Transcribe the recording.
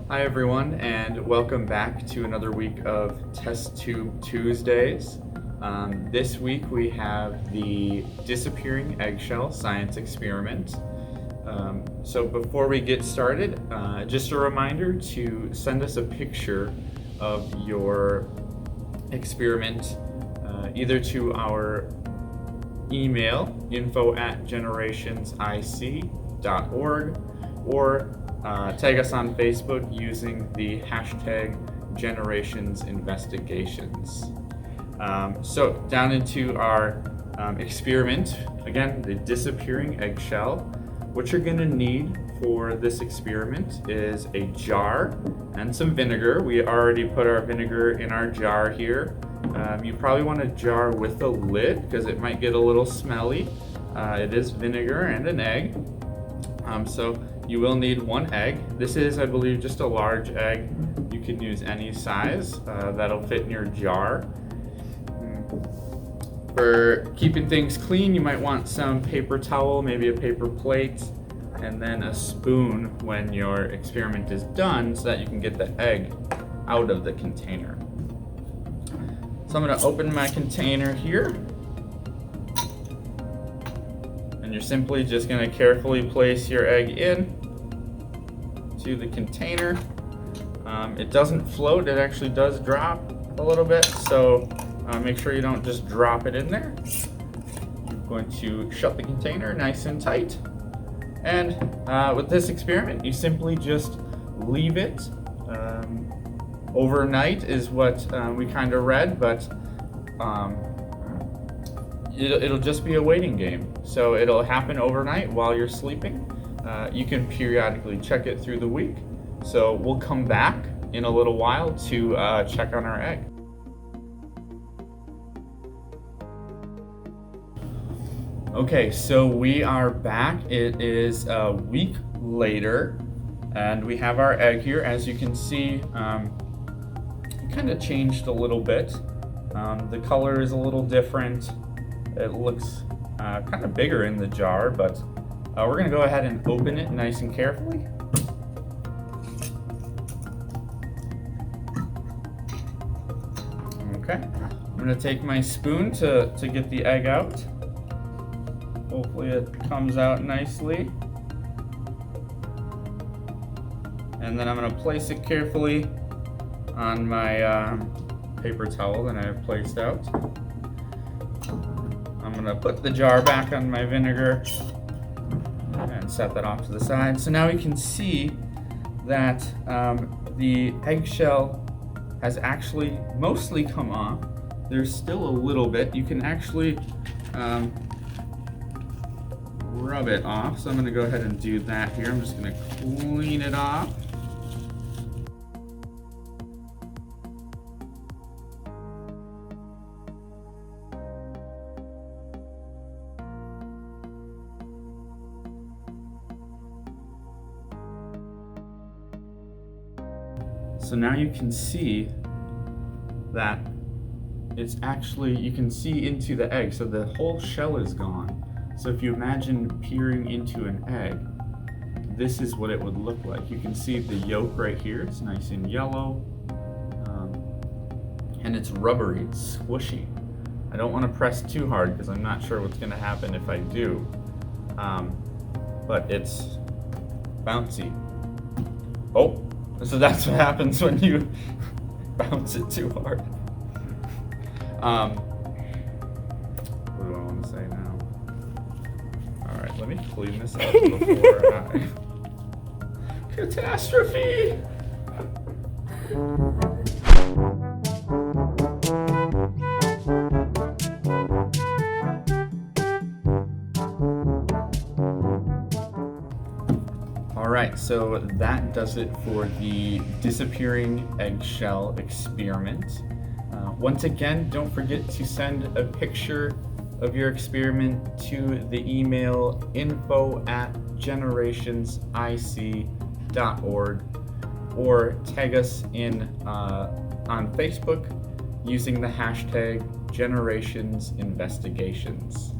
Hi everyone, and welcome back to another week of Test Tube Tuesdays. This week we have the disappearing eggshell science experiment. So before we get started, just a reminder to send us a picture of your experiment either to our email info@generationsic.org or tag us on Facebook using the hashtag GenerationsInvestigations. So down into our experiment, again, the disappearing eggshell. What you're going to need for this experiment is a jar and some vinegar. We already put our vinegar in our jar here. You probably want a jar with a lid because it might get a little smelly. It is vinegar and an egg. So you will need one egg. This is, I believe, just a large egg. You can use any size that'll fit in your jar. For keeping things clean, you might want some paper towel, maybe a paper plate, and then a spoon when your experiment is done so that you can get the egg out of the container. So I'm going to open my container here. And you're simply just going to carefully place your egg in to the container. It doesn't float, it actually does drop a little bit, so make sure you don't just drop it in there. You're going to shut the container nice and tight. And with this experiment, you simply just leave it. Overnight is what we kind of read, but it'll just be a waiting game. So it'll happen overnight while you're sleeping. You can periodically check it through the week. So we'll come back in a little while to check on our egg. Okay, so we are back. It is a week later, and we have our egg here. As you can see, it kind of changed a little bit. The color is a little different. It looks kind of bigger in the jar, but we're going to go ahead and open it nice and carefully. Okay, I'm going to take my spoon to get the egg out. Hopefully it comes out nicely. And then I'm going to place it carefully on my paper towel that I have placed out. I'm going to put the jar back on my vinegar and set that off to the side. So now we can see that the eggshell has actually mostly come off. There's still a little bit. You can actually rub it off. So I'm going to go ahead and do that here. I'm just going to clean it off. So now you can see that it's actually, you can see into the egg. So the whole shell is gone. So if you imagine peering into an egg, this is what it would look like. You can see the yolk right here. It's nice and yellow. And it's rubbery, it's squishy. I don't want to press too hard because I'm not sure what's going to happen if I do. But it's bouncy. Oh! So that's what happens when you bounce it too hard. What do I want to say now? All right, let me clean this up before I... Catastrophe! Alright, so that does it for the disappearing eggshell experiment. Once again, don't forget to send a picture of your experiment to the email info@generationsic.org or tag us in on Facebook using the hashtag GenerationsInvestigations.